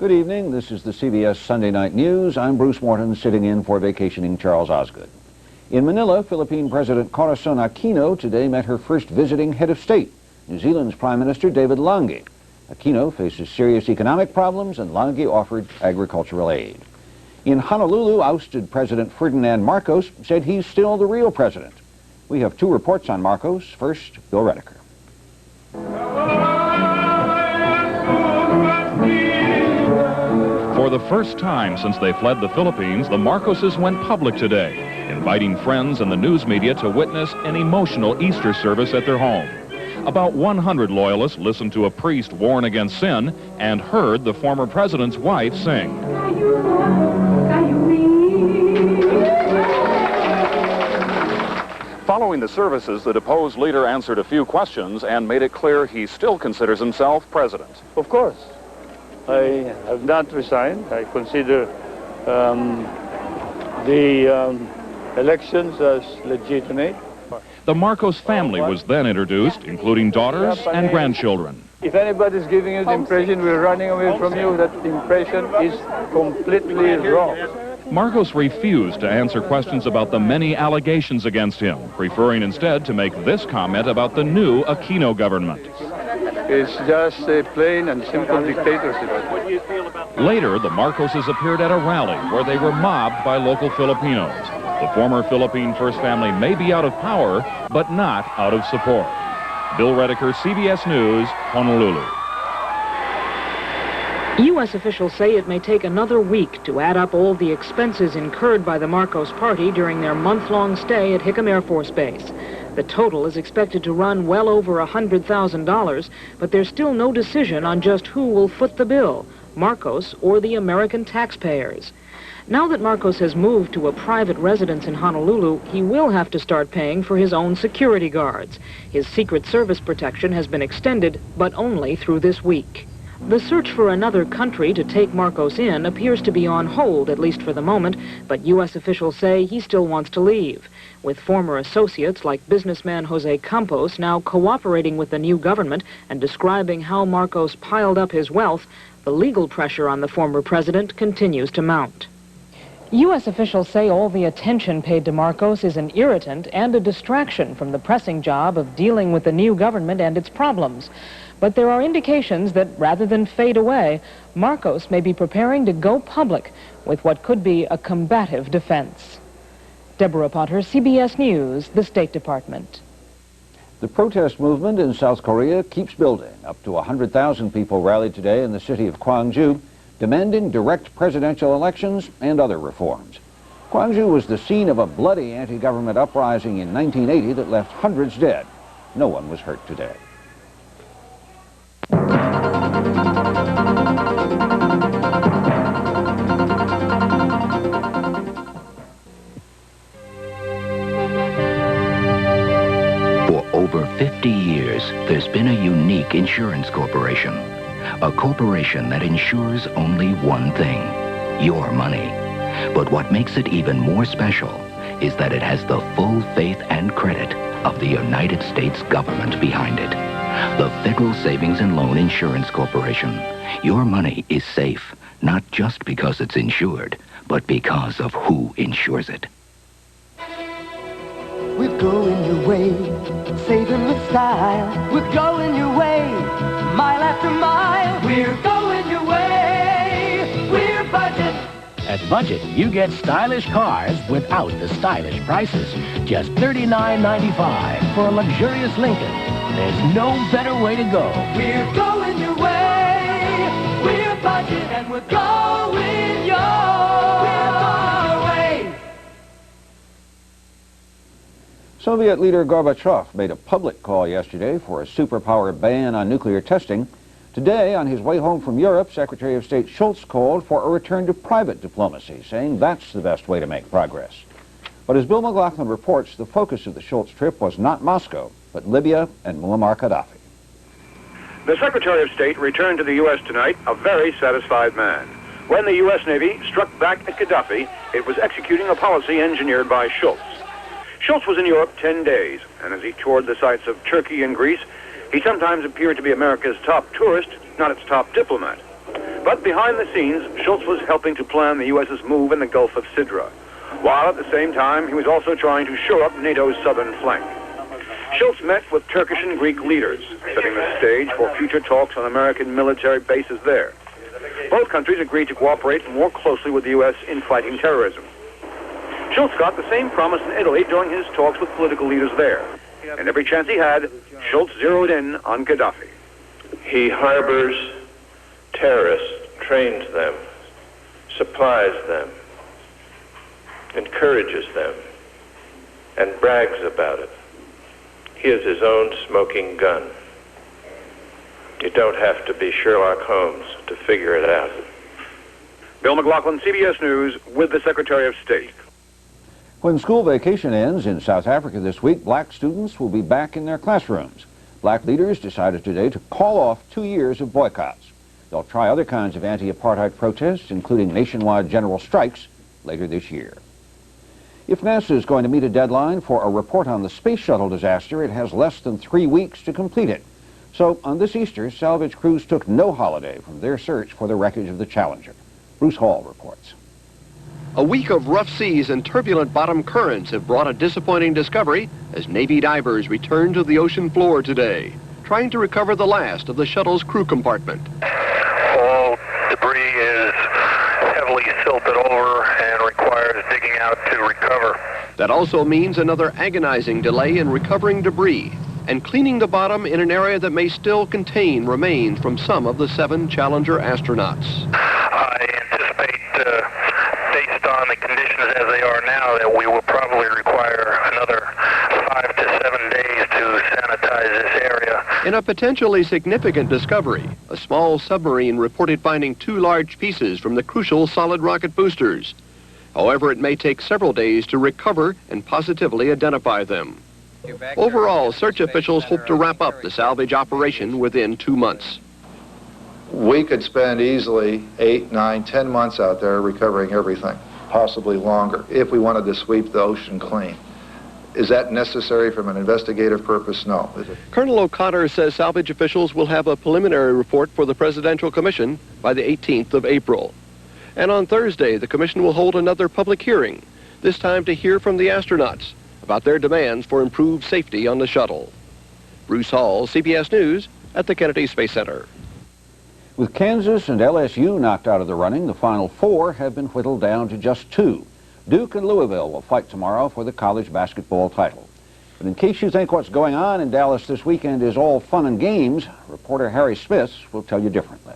Good evening. This is the CBS Sunday Night News. I'm Bruce Morton, sitting in for vacationing Charles Osgood. In Manila, Philippine President Corazon Aquino today met her first visiting head of state, New Zealand's Prime Minister David Lange. Aquino faces serious economic problems, and Lange offered agricultural aid. In Honolulu, ousted President Ferdinand Marcos said he's still the real president. We have two reports on Marcos. First, Bill Redeker. For the first time since they fled the Philippines, the Marcoses went public today, inviting friends and the news media to witness an emotional Easter service at their home. About 100 loyalists listened to a priest warn against sin and heard the former president's wife sing. Following the services, the deposed leader answered a few questions and made it clear he still considers himself president. Of course. I have not resigned. I consider the elections as legitimate. The Marcos family was then introduced, including daughters and grandchildren. If anybody's giving you the impression we're running away from you, that impression is completely wrong. Marcos refused to answer questions about the many allegations against him, preferring instead to make this comment about the new Aquino government. It's just a plain and simple dictatorship. Later, the Marcoses appeared at a rally where they were mobbed by local Filipinos. The former Philippine First Family may be out of power, but not out of support. Bill Redeker, CBS News, Honolulu. U.S. officials say it may take another week to add up all the expenses incurred by the Marcos party during their month-long stay at Hickman Air Force Base. The total is expected to run well over $100,000, but there's still no decision on just who will foot the bill, Marcos or the American taxpayers. Now that Marcos has moved to a private residence in Honolulu, he will have to start paying for his own security guards. His Secret Service protection has been extended, but only through this week. The search for another country to take Marcos in appears to be on hold, at least for the moment, but U.S. officials say he still wants to leave. With former associates like businessman Jose Campos now cooperating with the new government and describing how Marcos piled up his wealth, the legal pressure on the former president continues to mount. U.S. officials say all the attention paid to Marcos is an irritant and a distraction from the pressing job of dealing with the new government and its problems. But there are indications that rather than fade away, Marcos may be preparing to go public with what could be a combative defense. Deborah Potter, CBS News, the State Department. The protest movement in South Korea keeps building. Up to 100,000 people rallied today in the city of Gwangju, demanding direct presidential elections and other reforms. Gwangju was the scene of a bloody anti-government uprising in 1980 that left hundreds dead. No one was hurt today. For over 50 years, there's been a unique insurance corporation. A corporation that insures only one thing, your money. But what makes it even more special is that it has the full faith and credit of the United States government behind it. The Federal Savings and Loan Insurance Corporation. Your money is safe, not just because it's insured, but because of who insures it. We're going your way, saving with style. We're going your way, mile after mile. We're going your way, we're Budget. At Budget, you get stylish cars without the stylish prices. Just $39.95 for a luxurious Lincoln. There's no better way to go. We're going your way, we're Budget, and we're going your way. Soviet leader Gorbachev made a public call yesterday for a superpower ban on nuclear testing. Today, on his way home from Europe, Secretary of State Schultz called for a return to private diplomacy, saying that's the best way to make progress. But as Bill McLaughlin reports, the focus of the Schultz trip was not Moscow, but Libya and Muammar Gaddafi. The Secretary of State returned to the U.S. tonight a very satisfied man. When the U.S. Navy struck back at Gaddafi, it was executing a policy engineered by Schultz. Schultz was in Europe 10 days, and as he toured the sites of Turkey and Greece, he sometimes appeared to be America's top tourist, not its top diplomat. But behind the scenes, Schultz was helping to plan the U.S.'s move in the Gulf of Sidra, while at the same time he was also trying to shore up NATO's southern flank. Schultz met with Turkish and Greek leaders, setting the stage for future talks on American military bases there. Both countries agreed to cooperate more closely with the U.S. in fighting terrorism. Schultz got the same promise in Italy during his talks with political leaders there. And every chance he had, Schultz zeroed in on Gaddafi. He harbors terrorists, trains them, supplies them, encourages them, and brags about it. He is his own smoking gun. You don't have to be Sherlock Holmes to figure it out. Bill McLaughlin, CBS News, with the Secretary of State. When school vacation ends in South Africa this week, black students will be back in their classrooms. Black leaders decided today to call off 2 years of boycotts. They'll try other kinds of anti-apartheid protests, including nationwide general strikes, later this year. If NASA is going to meet a deadline for a report on the space shuttle disaster, it has less than 3 weeks to complete it. So on this Easter, salvage crews took no holiday from their search for the wreckage of the Challenger. Bruce Hall reports. A week of rough seas and turbulent bottom currents have brought a disappointing discovery as Navy divers return to the ocean floor today, trying to recover the last of the shuttle's crew compartment. All debris is heavily silted over and requires digging out to recover. That also means another agonizing delay in recovering debris and cleaning the bottom in an area that may still contain remains from some of the 7 Challenger astronauts. I anticipate, based on the conditions as they are now, that we will probably require another 5 to 7 days to sanitize this area. In a potentially significant discovery, a small submarine reported finding 2 large pieces from the crucial solid rocket boosters. However, it may take several days to recover and positively identify them. Overall, search officials hope to wrap up the salvage operation within 2 months. We could spend easily 8, 9, 10 months out there recovering everything, possibly longer, if we wanted to sweep the ocean clean. Is that necessary from an investigative purpose? No. Colonel O'Connor says salvage officials will have a preliminary report for the Presidential Commission by the 18th of April. And on Thursday, the Commission will hold another public hearing, this time to hear from the astronauts about their demands for improved safety on the shuttle. Bruce Hall, CBS News, at the Kennedy Space Center. With Kansas and LSU knocked out of the running, the Final Four have been whittled down to just 2. Duke and Louisville will fight tomorrow for the college basketball title. But in case you think what's going on in Dallas this weekend is all fun and games, reporter Harry Smith will tell you differently.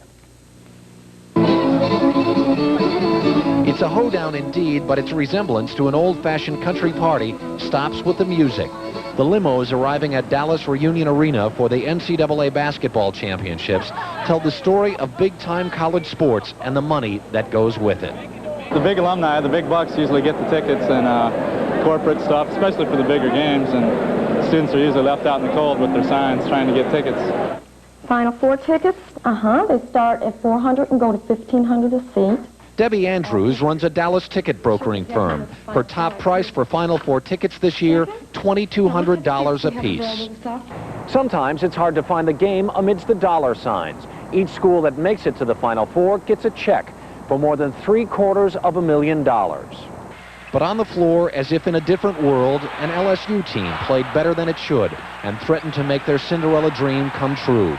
It's a hoedown indeed, but its resemblance to an old-fashioned country party stops with the music. The limos arriving at Dallas Reunion Arena for the NCAA basketball championships tell the story of big-time college sports and the money that goes with it. The big alumni, the big bucks usually get the tickets and corporate stuff, especially for the bigger games, and students are usually left out in the cold with their signs trying to get tickets. Final Four tickets, they start at $400 and go to $1,500 a seat. Debbie Andrews runs a Dallas ticket brokering firm. Her top price for Final Four tickets this year, $2,200 a piece. Sometimes it's hard to find the game amidst the dollar signs. Each school that makes it to the Final Four gets a check for more than $750,000. But on the floor, as if in a different world, an LSU team played better than it should and threatened to make their Cinderella dream come true.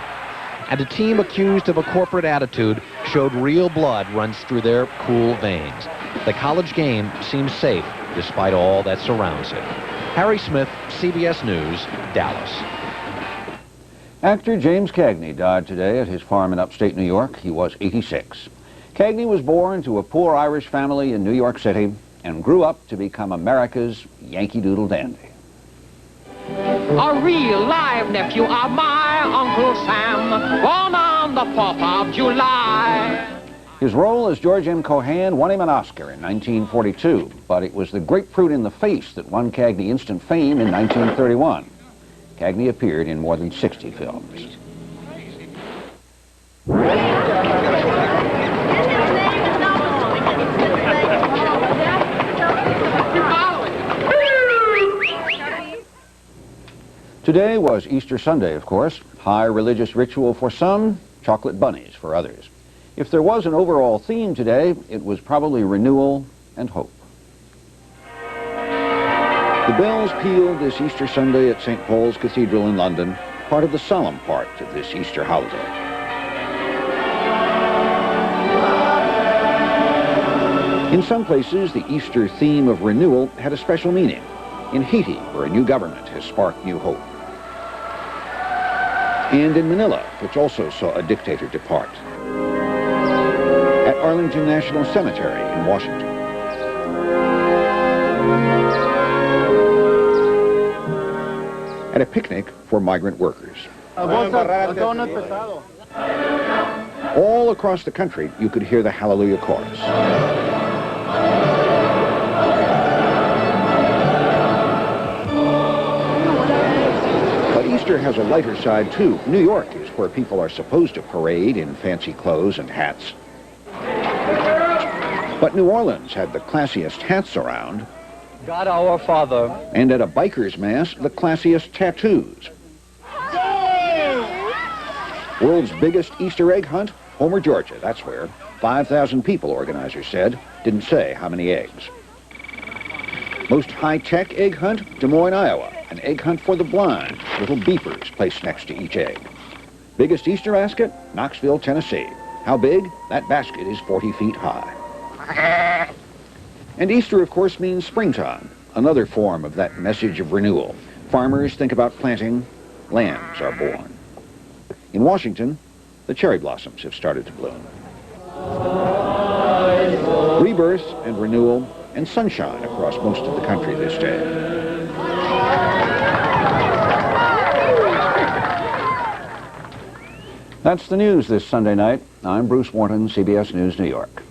And a team accused of a corporate attitude showed real blood runs through their cool veins. The college game seems safe despite all that surrounds it. Harry Smith, CBS News, Dallas. Actor James Cagney died today at his farm in upstate New York. He was 86. Cagney was born to a poor Irish family in New York City and grew up to become America's Yankee Doodle dandy. A real live nephew of my Uncle Sam, born on the 4th of July. His role as George M. Cohan won him an Oscar in 1942, but it was The Grapefruit in the Face that won Cagney instant fame in 1931. Cagney appeared in more than 60 films. Today was Easter Sunday, of course. High religious ritual for some, chocolate bunnies for others. If there was an overall theme today, it was probably renewal and hope. The bells pealed this Easter Sunday at St. Paul's Cathedral in London, part of the solemn part of this Easter holiday. In some places, the Easter theme of renewal had a special meaning. In Haiti, where a new government has sparked new hope. And in Manila, which also saw a dictator depart. At Arlington National Cemetery in Washington. At a picnic for migrant workers. All across the country, you could hear the Hallelujah chorus. Easter has a lighter side, too. New York is where people are supposed to parade in fancy clothes and hats. But New Orleans had the classiest hats around. God our Father. And at a biker's mass, the classiest tattoos. World's biggest Easter egg hunt? Homer, Georgia, that's where. 5,000 people, organizers said. Didn't say how many eggs. Most high-tech egg hunt? Des Moines, Iowa. An egg hunt for the blind. Little beepers placed next to each egg. Biggest Easter basket? Knoxville, Tennessee. How big? That basket is 40 feet high. And Easter, of course, means springtime. Another form of that message of renewal. Farmers think about planting. Lambs are born. In Washington, the cherry blossoms have started to bloom. Rebirth and renewal and sunshine across most of the country this day. That's the news this Sunday night. I'm Bruce Morton, CBS News, New York.